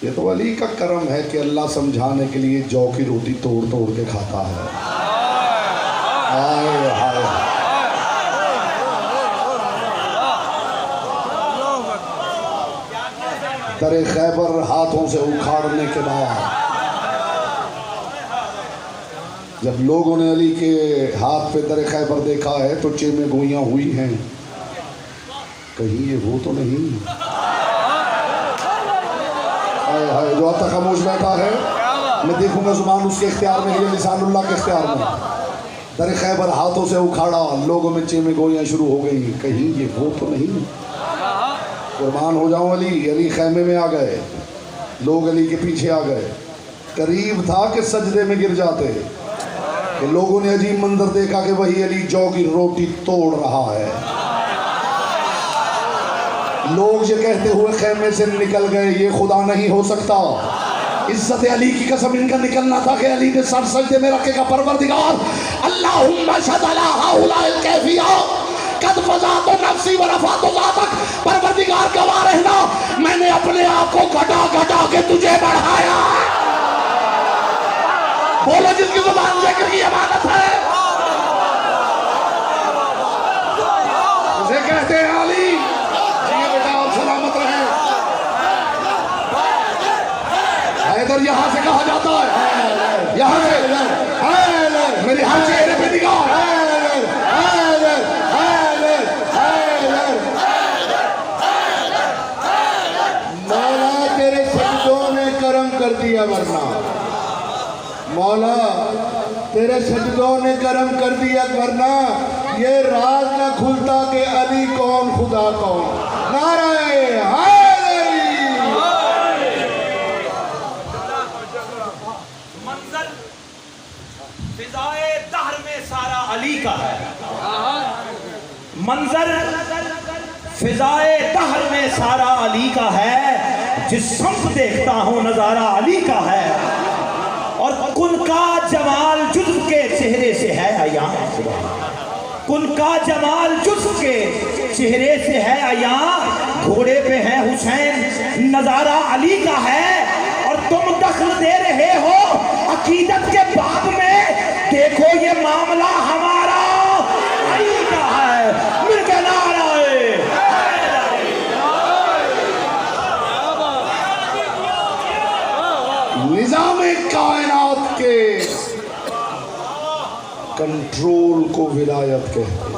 ये तो अली का करम है कि अल्लाह समझाने के लिए जौ की रोटी तोड़ तोड़ के खाता है। हाय हाय। दरे खैबर हाथों से उखाड़ने के बाद जब लोगों ने अली के हाथ पे दरे खैबर देखा है तो चेमे गोइयां हुई हैं, कहीं ये वो तो नहीं। हाय हाय। जो अब तक खामोश बैठा है, मैं देखूंगा जुबान उसके इख्तियार में है या लिसानुल्लाह के इख्तियार में। दरे खैबर हाथों से उखाड़ा, लोगों में चेमे गोइयां शुरू हो गई, कहीं ये वो तो नहीं। कुर्बान हो जाऊं अली। अली खैमे में आ गए, लोग अली के पीछे आ गए। करीब था कि सजदे में गिर जाते कि लोगों ने अजीब मंजर देखा कि वही अली जौ की रोटी तोड़ रहा है। लोग ये कहते हुए खैमे से निकल गए, ये खुदा नहीं हो सकता। इज्जत अली की कसम इनका निकलना था कि अली ने सर सजदे में रखेगा, परवरदिगार अल्लाहुम्मा शद अला हाउलाइल कैफिया कद फज़ात नफ्सी व रफ़अत ज़ातक। परवरदिगार गवाह रहना, मैंने अपने आप को घटा घटा के तुझे बढ़ाया। बोलो जिसकी ज़ुबान ज़िक्र की इबादत है, उसे कहते हैं अली। जी बेटा आप सलामत रहे। हैदर यहाँ से कहा जाता है, यहाँ से मेरी हर चेहरे पे निगाह। मौला तेरे सजदों ने करम कर दिया, वरना मौला तेरे सजदों ने करम कर दिया, वरना ये राज न खुलता कि अली कौन खुदा कौन। नाराए मंजर फिजाए दहर में सारा अली का है। मंजर फिजाए दहर में सारा अली का है। जिस संप देखता हूँ नजारा अली का है। और कुन का जमाल जुज़्व के चेहरे से है अया, कुन का जमाल जुज़्व के चेहरे से है अया। घोड़े पे है हुसैन, नजारा अली का है। और तुम दखल दे रहे हो अकीदत के बाब में, देखो ये मामला हमारा अली का है। मिलके नाराए निज़ामे कायनात के कंट्रोल को विलायत कहते हैं।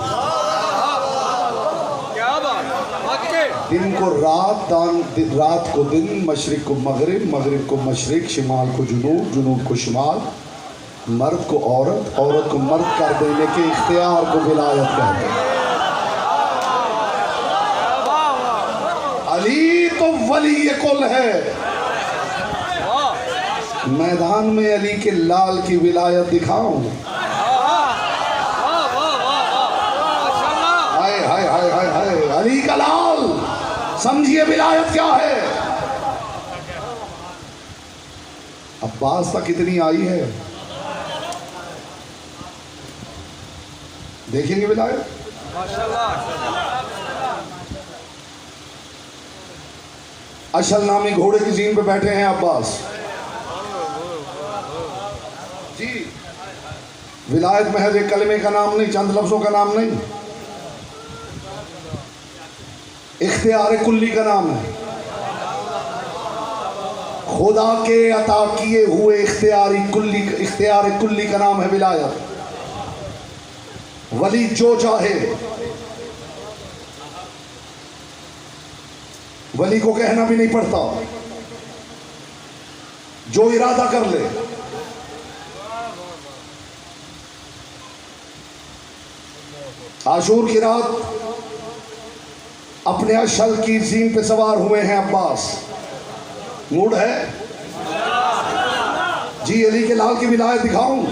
क्या बात। वाकई दिन को रात, रात को दिन, मशरिक को मगरिब, मगरिब को मशरिक, शिमाल को जुनूब, जुनूब को शिमाल, मर्द को औरत, औरत को मर्द कर देने के इख्तियार को विलायत कहते हैं। अली तो वली कुल है। मैदान में अली के लाल की विलायत दिखाऊं। हाय हाय हाय हाय हाय। अली का लाल, समझिए विलायत क्या है। अब्बास तक कितनी आई है, देखेंगे विलायत। अशल नामी घोड़े की जीन पे बैठे हैं अब्बास जी। विलायत महज एक कलमे का नाम नहीं, चंद लफ्जों का नाम नहीं, इख्तियार कुल्ली का नाम है। खुदा के अता किए हुए इख्तियार कुल्ली का नाम है विलायत। वली जो चाहे, वली को कहना भी नहीं पड़ता। जो इरादा कर ले। आशूर की रात अपने अशल की जीन पे सवार हुए हैं अब्बास। मूड है जी अली के लाल की विलायत दिखाऊं।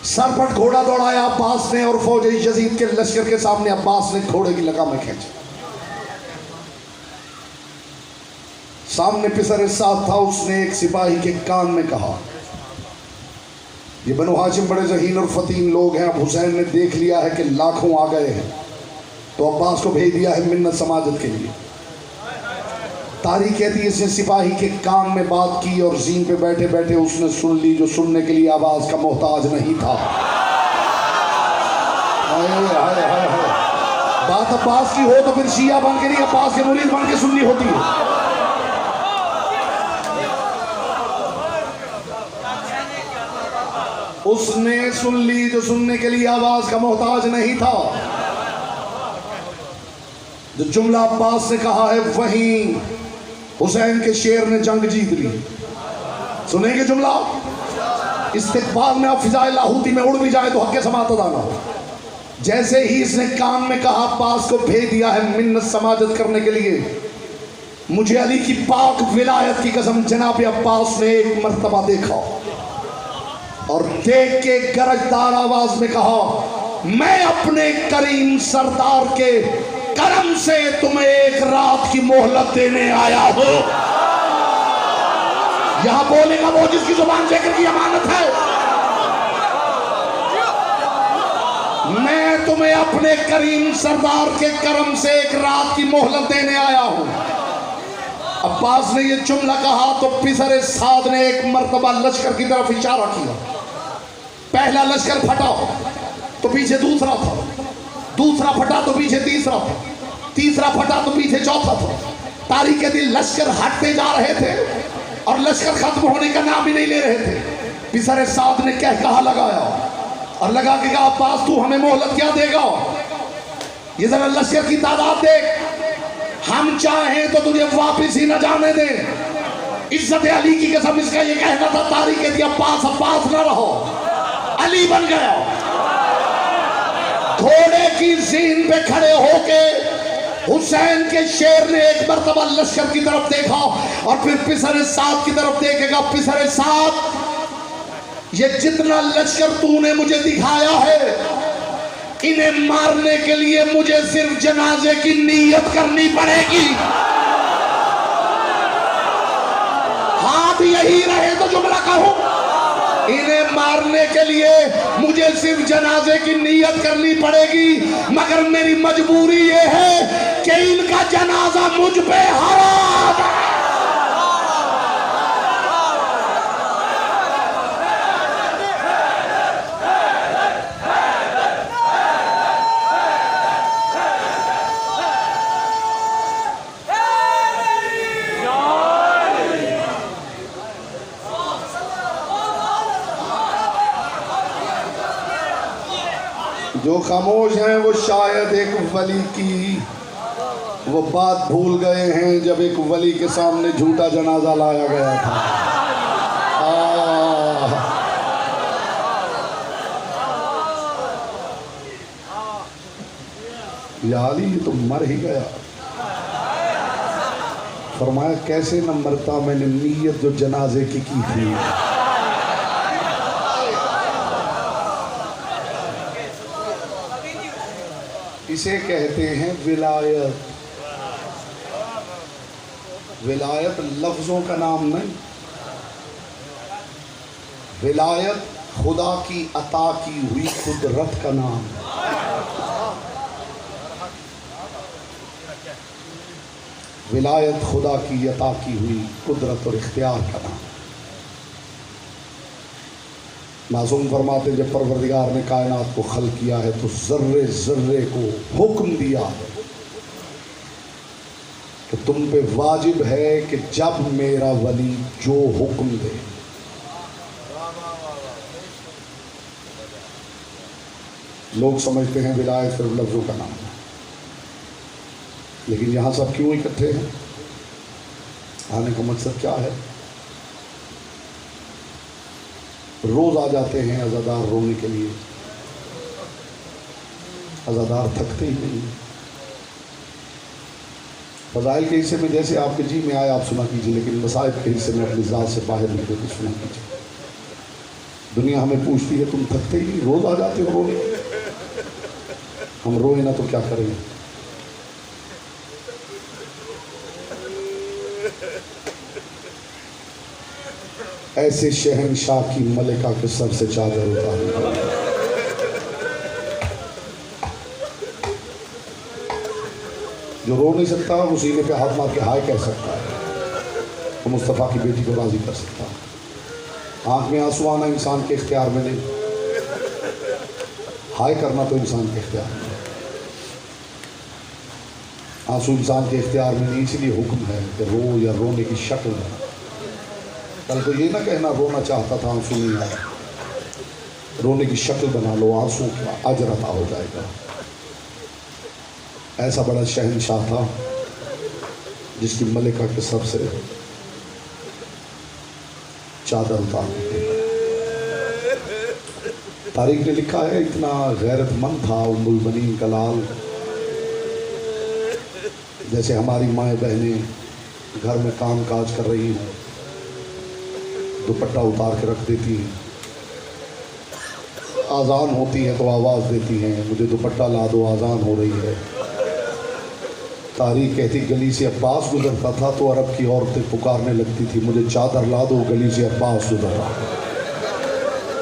सर पर घोड़ा दौड़ाया अब्बास ने और फौज यजीद के लश्कर के सामने अब्बास ने घोड़े की लगामें खींची। सामने पिसर साथ था। उसने एक सिपाही के कान में कहा, ये बनु हाशिम बड़े ज़हीन और फतीन लोग हैं। अब हुसैन ने देख लिया है कि लाखों आ गए हैं, तो अब्बास को भेज दिया है मिन्नत समाजत के लिए। तारीख कहती है इसने सिपाही के कान में बात की और जीन पे बैठे बैठे उसने सुन ली, जो सुनने के लिए आवाज का मोहताज नहीं था। हाय हाय हाय हाय। बात अब्बास की हो तो फिर शिया बन के नहीं, अब्बास के मुरीद बन के सुननी होती है। उसने सुन ली जो सुनने के लिए आवाज का मोहताज नहीं था। जो जुमला अब्बास ने कहा है वहीं हुसैन के शेर ने जंग जीत ली। सुनेंगे जुमला? इस्तिकबाल में आप फिजाए लाहूती में उड़ भी जाए तो हक़ समात अदा ना हो। जैसे ही इसने कान में कहा, अब्बास को भेज दिया है मिन्नत समाजत करने के लिए। मुझे अली की पाक विलायत की कसम, जनाब अब्बास ने एक मर्तबा देखा और देख के गरजदार आवाज में कहा, मैं अपने करीम सरदार के करम से तुम्हें एक रात की मोहलत देने आया हूं। यहां बोलेगा वो जिसकी जुबान जिक्र की अमानत है। मैं तुम्हें अपने करीम सरदार के करम से एक रात की मोहलत देने आया हूं। अब्बास ने यह जुमला कहा तो पिसर साद ने एक मर्तबा लश्कर की तरफ इशारा किया। पहला लश्कर फटा तो पीछे दूसरा था, दूसरा फटा तो पीछे तीसरा था, तीसरा फटा तो पीछे चौथा था। तारीख के दिन लश्कर हटते जा रहे थे और लश्कर खत्म होने का नाम ही नहीं ले रहे थे। पिसर साद ने क्या कहा लगाया और लगा के कहा, अब्बास तू हमें मोहलत क्या देगा? ये जरा लश्कर की तादाद देख, हम चाहें तो तुझे वापिस ही न जाने दे। इज्जत अली की कसम इसका ये कहना था। तारीख के दिन अब्बास अब्बास न रहो, अली बन गया। घोड़े की जीन पे खड़े होके हुसैन के शेर ने एक मर्तबा लश्कर की तरफ देखा और फिर पिसर साद की तरफ देखेगा। पिसर साद, ये जितना लश्कर तूने मुझे दिखाया है, इन्हें मारने के लिए मुझे सिर्फ जनाजे की नीयत करनी पड़ेगी। हाथ यही रहे तो जुमला कहूं, इन्हें मारने के लिए मुझे सिर्फ जनाजे की नीयत करनी पड़ेगी, मगर मेरी मजबूरी ये है कि इनका जनाजा मुझ पे हराम है। जो खामोश हैं वो शायद एक वली की वो बात भूल गए हैं जब एक वली के सामने झूठा जनाजा लाया गया था। या अली ये तो मर ही गया। फरमाया कैसे न मरता, मैंने नीयत जो जनाजे की थी। इसे कहते हैं विलायत। विलायत लफ्जों का नाम नहीं, विलायत खुदा की अता की हुई कुदरत का नाम। विलायत खुदा की अता की हुई कुदरत और इख्तियार का नाम। मासूम फरमाते जब परवरदिगार ने कायनात को खल किया है तो जर्रे जर्रे को हुक्म दिया है कि तुम पे वाजिब है कि जब मेरा वली जो हुक्म दे। लोग समझते हैं विलायत सिर्फ लफ्जों का नाम है, लेकिन यहां सब क्यों इकट्ठे हैं? आने का मकसद क्या है? रोज आ जाते हैं अज़ादार रोने के लिए। अज़ादार थकते ही नहीं। फज़ाइल के हिस्से में जैसे आपके जी में आए आप सुना कीजिए, लेकिन मसाइब के हिस्से में अपनी ज़ात से बाहर निकल के सुना कीजिए। दुनिया हमें पूछती है तुम थकते ही नहीं, रोज आ जाते हो रोने। हम रोए ना तो क्या करें? ऐसे शहंशाह की मलिका के सर से चादर उतारी। जो रो नहीं सकता वो सीने पे हाथ मार के हाय कह सकता है, तो मुस्तफ़ा की बेटी को राजी कर सकता है। आंख में आंसू आना इंसान के इख्तियार में नहीं, हाय करना तो इंसान के इख्तियार में। आंसू इंसान के इख्तियार में नहीं, इसलिए हुक्म है कि रो या रोने की शक्ल बना। कल तो ये ना कहना रोना चाहता था आंसू नहीं आया, रोने की शक्ल बना लो, आंसू का अजर अता हो जाएगा। ऐसा बड़ा शहंशाह था जिसकी मलिका के सर से चादर उतार दी। तारीख ने लिखा है इतना गैरतमंद था उम्मुल बनीन का लाल, जैसे हमारी माएँ बहनें घर में काम काज कर रही हों, दुपट्टा उतार के रख देती हैं, आज़ान होती है तो आवाज़ देती हैं मुझे दुपट्टा ला दो, आज़ान हो रही है। तारीख कहती गली से अब्बास गुजरता था तो अरब की औरतें पुकारने लगती थी मुझे चादर ला दो, गली से अब्बास गुजर रहा।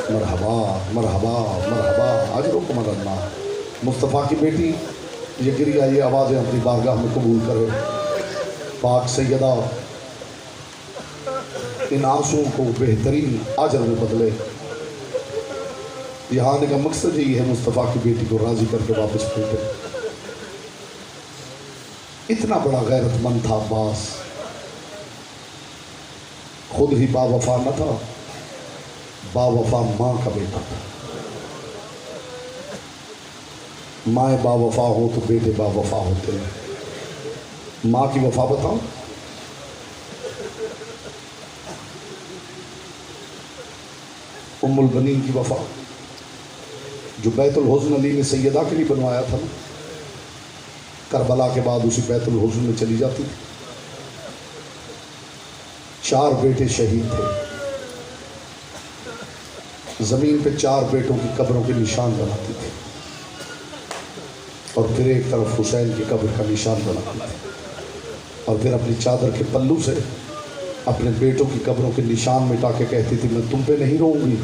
मरहबा मरहबा मरहबा अजरुकुम अल्लाह। मुस्तफ़ा की बेटी ये गिरिया ये आवाज़ें अपनी बारगाह में कबूल करे। पाक सैयदा इन आंसुओं को बेहतरीन अजर में बदले। यहाँ आने का मकसद यही है मुस्तफ़ा की बेटी को राज़ी करके वापस भेजे। इतना बड़ा गैरतमंद था अब्बास, खुद ही बावफा न था, बावफा माँ का बेटा था। माँ बावफा हो तो बेटे बावफा होते हैं। माँ की वफा बताओ, उम्मुल बनीन की वफा जो बैतुल हुज़्न अली ने सैयदा के लिए बनवाया था ना, करबला के बाद उसी बैतुल हुज़्न में चली जाती थी। 4 बेटे शहीद थे, ज़मीन पे 4 बेटों की कब्रों के निशान बनाती थी और फिर एक तरफ हुसैन की कब्र का निशान बनाती थी और फिर अपनी चादर के पल्लू से अपने बेटों की कब्रों के निशान मिटा के कहती थी मैं तुम पे नहीं रोऊंगी,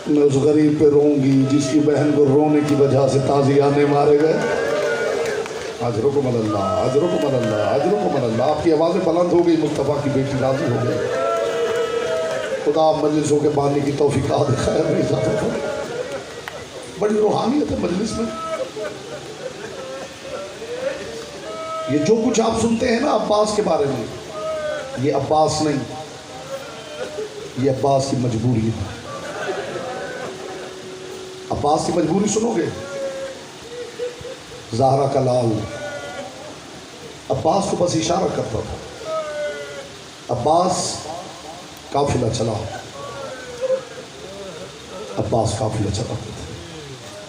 मैं उस गरीब पे रोऊंगी जिसकी बहन को रोने की वजह से ताज़ियाने मारे गए। अजरुकुम अल्लाह अजरुकुम अल्लाह अजरुकुम अल्लाह। आपकी आवाज़ें बुलंद हो गई, मुस्तफ़ा की बेटी राज़ी हो गई। खुदा मजलिसों के बानी की तौफीक खैर नहीं जाता था। बड़ी रूहानियत है मजलिस में। ये जो कुछ आप सुनते हैं ना अब्बास के बारे में, ये अब्बास नहीं, ये अब्बास की मजबूरी है। अब्बास की मजबूरी सुनोगे। ज़हरा का लाल अब्बास को बस इशारा करता था। अब्बास काफिला चला, अब्बास काफिला चलाते थे,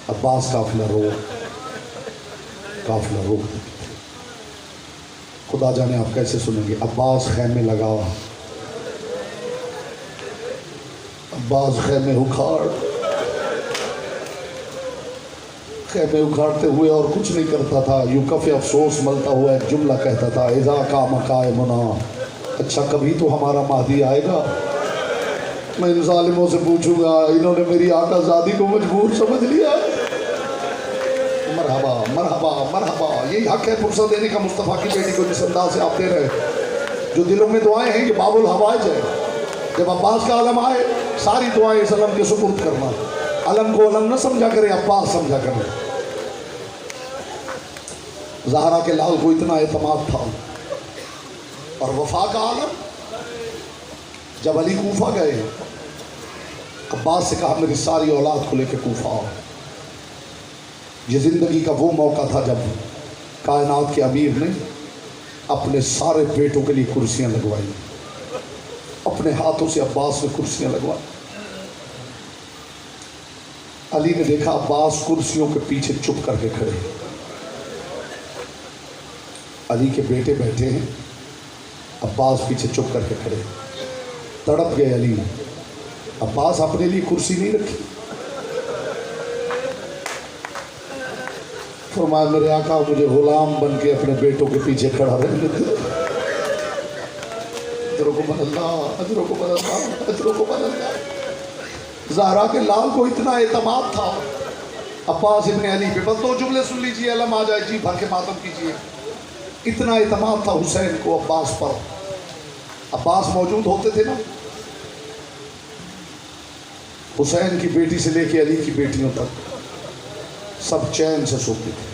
अब्बास काफिला रोक देते थे। खुदा जाने आप कैसे सुनेंगे। अब्बास खैमे लगा, अब्बास खैमे उखाड़ते हुए और कुछ नहीं करता था, यूकफ़ अफसोस मलता हुआ एक जुमला कहता था इज़ा का मकाए मुना, अच्छा कभी तो हमारा महदी आएगा। मैं इन ज़ालिमों से पूछूंगा इन्होंने मेरी आकाज़ादी को मजबूर समझ लिया। मरहबा मरहबा मरहबा, यही हक है फुर्सत देने का मुस्तफ़ा की बेटी को जिस अंदाज से आप दे रहे। जो दिलों में दुआएं हैं कि बाबुल हवाइज है, जब अब्बास का आलम आए सारी दुआएं इस अलम के सुपुर्द करना। अलम को अलम न समझा करें, अब्बास समझा करें। ज़हरा के लाल को इतना एतमाद था। और वफा का आलम, जब अली कूफा गए, अब्बास से कहा मेरी सारी औलाद को लेकर कूफा आओ। ये ज़िंदगी का वो मौका था जब कायनात के अमीर ने अपने सारे बेटों के लिए कुर्सियां लगवाई, अपने हाथों से अब्बास ने कुर्सियां लगवाई। अली ने देखा अब्बास कुर्सियों के पीछे चुप करके खड़े हैं। अली के बेटे बैठे हैं, अब्बास पीछे चुप करके खड़े हैं। तड़प गए अली, अब्बास अपने लिए कुर्सी नहीं रखी। फरमाया मेरे आका मुझे गुलाम बन के अपने बेटों के पीछे खड़ा रहने दे। अजरों को बदलना, अजरों को बदलना, अजरों को बदलना। ज़हरा के लाल को इतना एतमाद था अब्बास इब्ने अली पे, बस 2 जुमले सुन लीजिए, अलम आ जाए, जी भर के मातम कीजिए। इतना एतमाद था हुसैन को अब्बास पर। अब्बास मौजूद होते थे ना, हुसैन की बेटी से लेके अली की बेटियों तक सब चैन से सोते थे।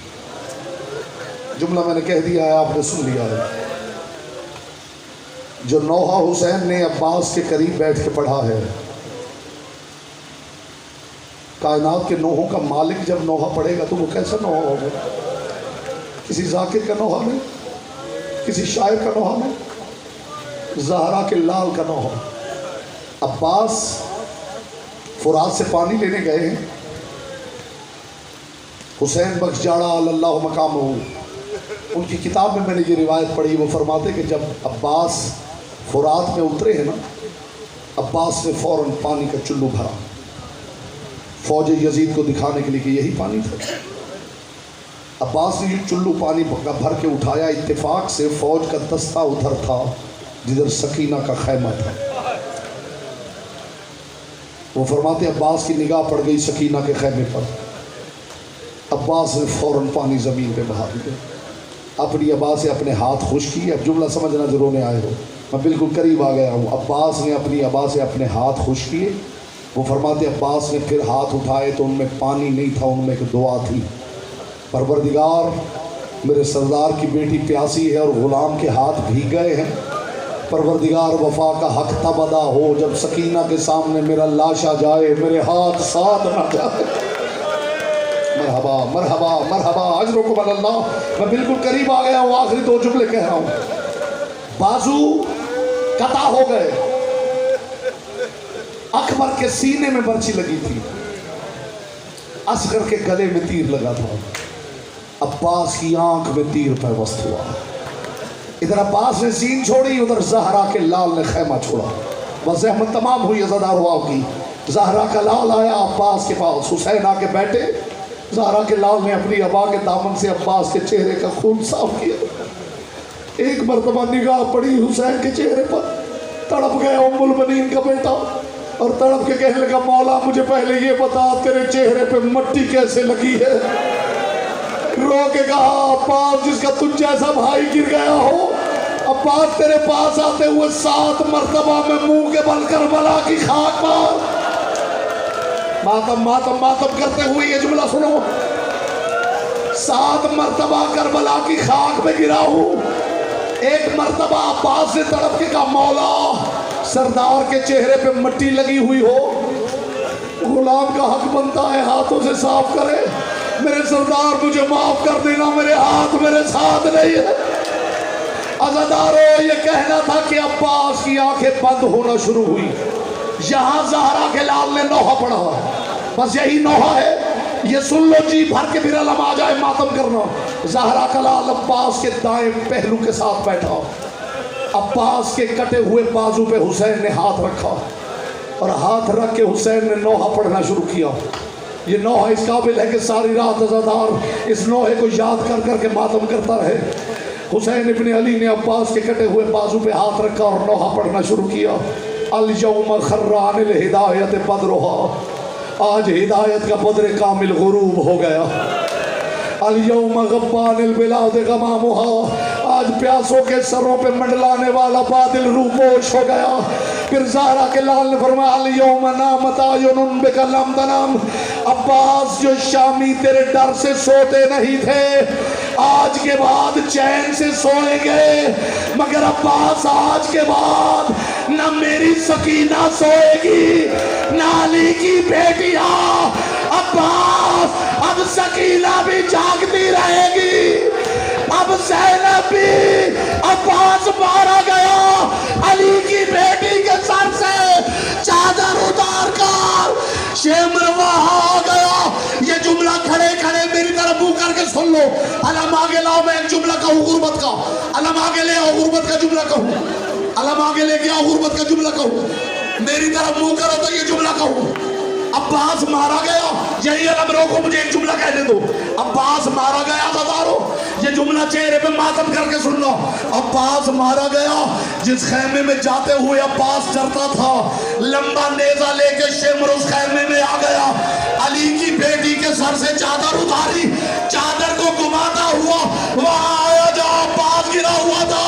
जुमला मैंने कह दिया है, आपने सुन लिया है। जो नौहा हुसैन ने अब्बास के करीब बैठ के पढ़ा है, कायनात के नौहों का मालिक जब नौहा पढ़ेगा तो वो कैसा नौहा होगा? किसी जाकिर का नौहा नहीं, किसी शायर का नौहा नहीं, ज़हरा के लाल का नौहा। अब्बास फुरात से पानी लेने गए हैं। हुसैन बख्श जाड़ा अल्लाह मकाम हो, उनकी किताब में मैंने ये रिवायत पढ़ी। वो फरमाते कि जब अब्बास फुरात में उतरे हैं ना, अब्बास ने फ़ौरन पानी का चुल्लू भरा, फौज यजीद को दिखाने के लिए कि यही पानी था। अब्बास ने ये चुल्लू पानी भर के उठाया। इत्तेफाक से फौज का दस्ता उधर था जिधर सकीना का खैमा था। वो फरमाते अब्बास की निगाह पड़ गई सकीना के खैमे पर। अब्बास ने फ़ौरन पानी ज़मीन पे बहा दिया, अपनी अब्बा से अपने हाथ खुश किए। अब जुमला समझना जो रोने आए हो, मैं बिल्कुल करीब आ गया हूँ। अब्बास ने अपनी अब्बा से अपने हाथ खुश किए। वो फरमाते अब्बास ने फिर हाथ उठाए तो उनमें पानी नहीं था, उनमें एक दुआ थी। परवरदिगार, मेरे सरदार की बेटी प्यासी है और ग़ुलाम के हाथ भीग गए हैं। परवरदिगार, वफा का हक तब अदा हो जब सकीना के सामने मेरा लाशा जाए, मेरे हाथ साथ ना जाए। मरहबा मरहबा मरहबा, अजरों को बदलना। मैं बिल्कुल करीब आ गया हूँ, आखिरी 2 जुमले कह रहा हूँ। बाजू कता हो गए। अकबर के सीने में बर्छी लगी थी, असगर के गले में तीर लगा था, अब्बास की आंख में तीर पैवस्त हुआ। इधर अब्बास ने सीन छोड़ी, उधर ज़हरा के लाल ने खैमा छोड़ा। बस अहमद तमाम हुई अज़ादार हुआ की। ज़हरा का लाल आया अब्बास के पास, हुसैन आके बैठे। ज़हरा के लाल ने अपनी अबा के दामन से अब्बास के चेहरे का खून साफ किया। एक मरतबा निगाह पड़ी हुसैन के चेहरे पर, तड़प गया उम्मुल बनीन का बेटा और तड़प के कहने लगा, मौला मुझे पहले ये बता तेरे चेहरे पे मट्टी कैसे लगी है। रो के कहा, अब्बास जिसका तुझ जैसा भाई गिर गया हो, अब्बास तेरे पास आते हुए 7 मरतबा में मुंह के बल करबला की खाक पर मातम मातम मातम करते हुए ये जुमला सुनो, 7 मरतबा करबला की खाक में गिरा हूँ। एक मरतबा अब्बास ने तड़प के कहा, मौला सरदार के चेहरे पे मट्टी लगी हुई हो, गुलाम का हक बनता है हाथों से साफ करे। मेरे सरदार मुझे माफ कर देना, मेरे हाथ मेरे साथ नहीं है। अज़ादारों, ये कहना था कि अब्बास की आंखें बंद होना शुरू हुई। यहाँ ज़हरा के लाल ने नौहा पढ़ा, बस यही नौहा है, ये सुन लो जी भर के फिर अलम आ जाए मातम करना। ज़हरा का लाल अब्बास के दाएं पहलू के साथ बैठा, अब्बास के कटे हुए बाजू पे हुसैन ने हाथ रखा और हाथ रख के हुसैन ने नौहा पढ़ना शुरू किया। ये नौहा इस काबिल है कि सारी रात अज़ादार इस नौहे को याद कर कर के मातम करता रहे। हुसैन इब्ने अली ने अब्बास के कटे हुए बाजू पे हाथ रखा और नौहा पढ़ना शुरू किया। अल यौम खर्रानिल हिदायत बदरुहा, आज हिदायत का बदर कामिल गुरूब हो गया। अल यौम गब्बानिल बिलाद गमामुहा, आज प्यासों के सरों पे मंडलाने वाला बादल रूपोश हो गया। फिर ज़हरा के लाल ने फरमाया, अल यौम नामत आयुनुन बिकलम तनम, अब्बास जो शामी तेरे डर से सोते नहीं थे, आज के बाद चैन से सोएंगे। मगर अब्बास आज के बाद न मेरी सकीना सोएगी न अली की बेटियां। अब्बास अब सकीना भी जागती रहेगी, अब ज़ैनब भी अब्बास मारा गया, अली की बेटी के सर से चादर उतार कर शेमरवा आ गया। ये जुमला खड़े खड़े मेरी तरफ मुंह करके सुन लो। अलम आगे लाओ, मैं एक जुमला कहूँ गुर्बत का। अलम आगे ले आओ, गुर्बत का जुमला कहूँ। अलम आगे लेके आओ, गुर्बत का जुमला कहूँ। मेरी तरफ मुंह करो तो ये जुमला कहूँ। अब्बास मारा गया, यही अलम रोको, मुझे एक जुमला कहने दो। अब्बास मारा गया हजारों, ये जुमला चेहरे पे मातम करके सुन लो। अब्बास मारा गया, जिस खैमे में जाते हुए अब्बास डरता था, लंबा नेजा लेके शेमर उस खैमे में आ गया। अली की बेटी के सर से चादर उतारी, चादर को घुमाता हुआ वहां आया जहां अब्बास गिरा हुआ था।